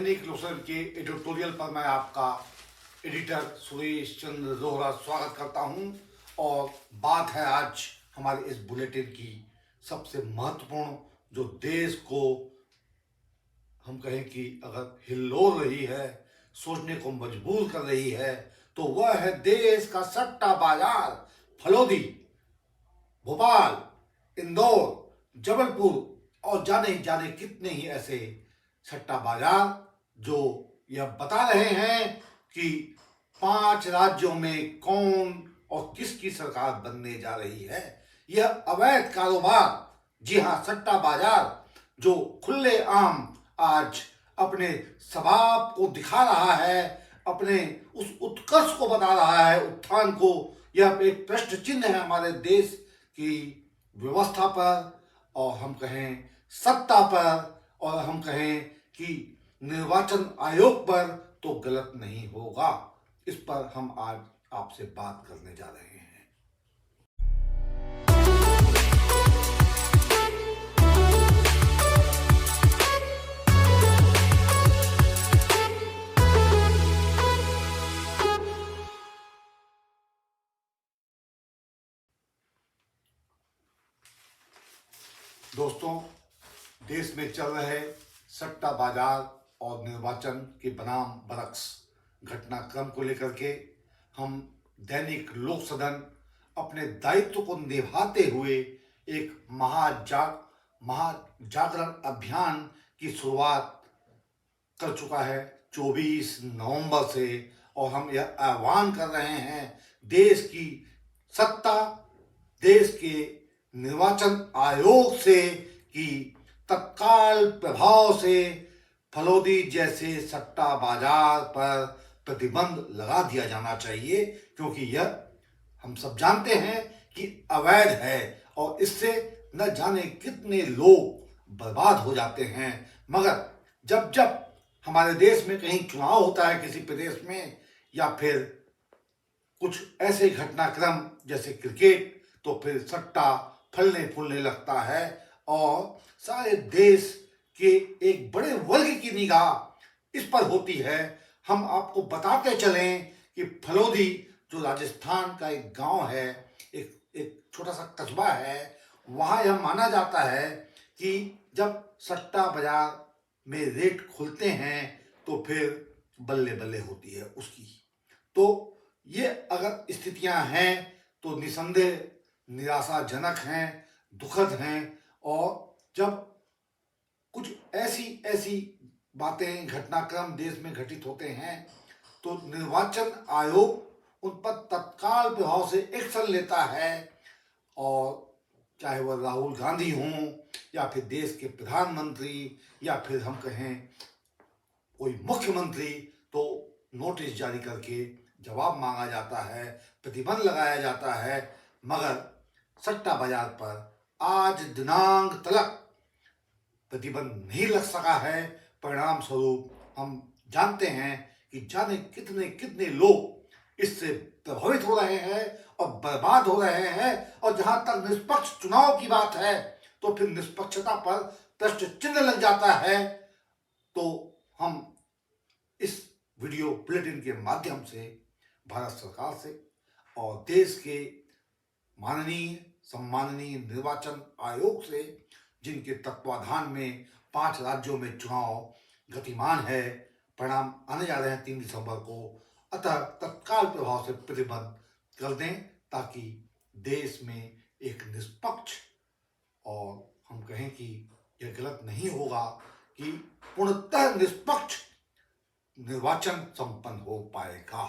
दैनिक लोकसभा के एडिटोरियल पर मैं आपका एडिटर सुरेश चंद्र जोहरा स्वागत करता हूं। और बात है आज हमारे इस बुलेटिन की सबसे महत्वपूर्ण, जो देश को हम कहें कि अगर हिल्लोल रही है, सोचने को मजबूर कर रही है, तो वह है देश का सट्टा बाजार। फलोदी, भोपाल, इंदौर, जबलपुर और जाने जाने कितने ही ऐसे सट्टा बाजार जो यह बता रहे हैं कि 5 राज्यों में कौन और किसकी सरकार बनने जा रही है। यह अवैध कारोबार, जी हां, सट्टा बाजार जो खुले आम आज अपने स्वभाव को दिखा रहा है, अपने उस उत्कर्ष को बता रहा है, उत्थान को। यह एक प्रश्न चिन्ह है हमारे देश की व्यवस्था पर, और हम कहें सत्ता पर, और हम कहें कि निर्वाचन आयोग पर, तो गलत नहीं होगा। इस पर हम आज आपसे बात करने जा रहे हैं। दोस्तों, देश में चल रहे सट्टा बाजार और निर्वाचन के बनाम बरक्स घटनाक्रम को लेकर के हम दैनिक लोक सदन अपने दायित्व को निभाते हुए एक महाजागरण अभियान की शुरुआत कर चुका है 24 नवंबर से। और हम यह आह्वान कर रहे हैं देश की सत्ता, देश के निर्वाचन आयोग से कि तत्काल प्रभाव से फलोदी जैसे सट्टा बाजार पर प्रतिबंध लगा दिया जाना चाहिए, क्योंकि यह हम सब जानते हैं कि अवैध है और इससे न जाने कितने लोग बर्बाद हो जाते हैं। मगर जब जब हमारे देश में कहीं चुनाव होता है किसी प्रदेश में, या फिर कुछ ऐसे घटनाक्रम जैसे क्रिकेट, तो फिर सट्टा फलने फूलने लगता है और सारे देश के एक बड़े वर्ग की निगाह इस पर होती है। हम आपको बताते चलें कि फलोदी जो राजस्थान का एक गांव है, एक छोटा सा कस्बा है, वहाँ यह माना जाता है कि जब सट्टा बाजार में रेट खुलते हैं तो फिर बल्ले बल्ले होती है उसकी। तो ये अगर स्थितियां हैं तो निसंदेह निराशाजनक हैं, दुखद हैं। और जब कुछ ऐसी बातें, घटनाक्रम देश में घटित होते हैं, तो निर्वाचन आयोग उन पर तत्काल प्रभाव से एक्शन लेता है। और चाहे वह राहुल गांधी हों, या फिर देश के प्रधानमंत्री, या फिर हम कहें कोई मुख्यमंत्री, तो नोटिस जारी करके जवाब मांगा जाता है, प्रतिबंध लगाया जाता है। मगर सट्टा बाजार पर आज दिनांक तक प्रतिबंध नहीं लग सका है। परिणाम स्वरूप हम जानते हैं कि जाने कितने कितने लोग इससे प्रभावित हो रहे हैं और बर्बाद हो रहे हैं। और जहां तक निष्पक्ष चुनाव की बात है, तो फिर निष्पक्षता पर प्रश्न चिन्ह लग जाता है। तो हम इस वीडियो बुलेटिन के माध्यम से भारत सरकार से और देश के माननीय सम्माननीय निर्वाचन आयोग से, जिनके तत्वाधान में 5 राज्यों में चुनाव गतिमान है, परिणाम आने जा रहे हैं 3 दिसंबर को, अतः तत्काल प्रभाव से प्रतिबंध कर दें, ताकि देश में एक निष्पक्ष, और हम कहें कि यह गलत नहीं होगा कि पूर्णतः निष्पक्ष निर्वाचन संपन्न हो पाएगा।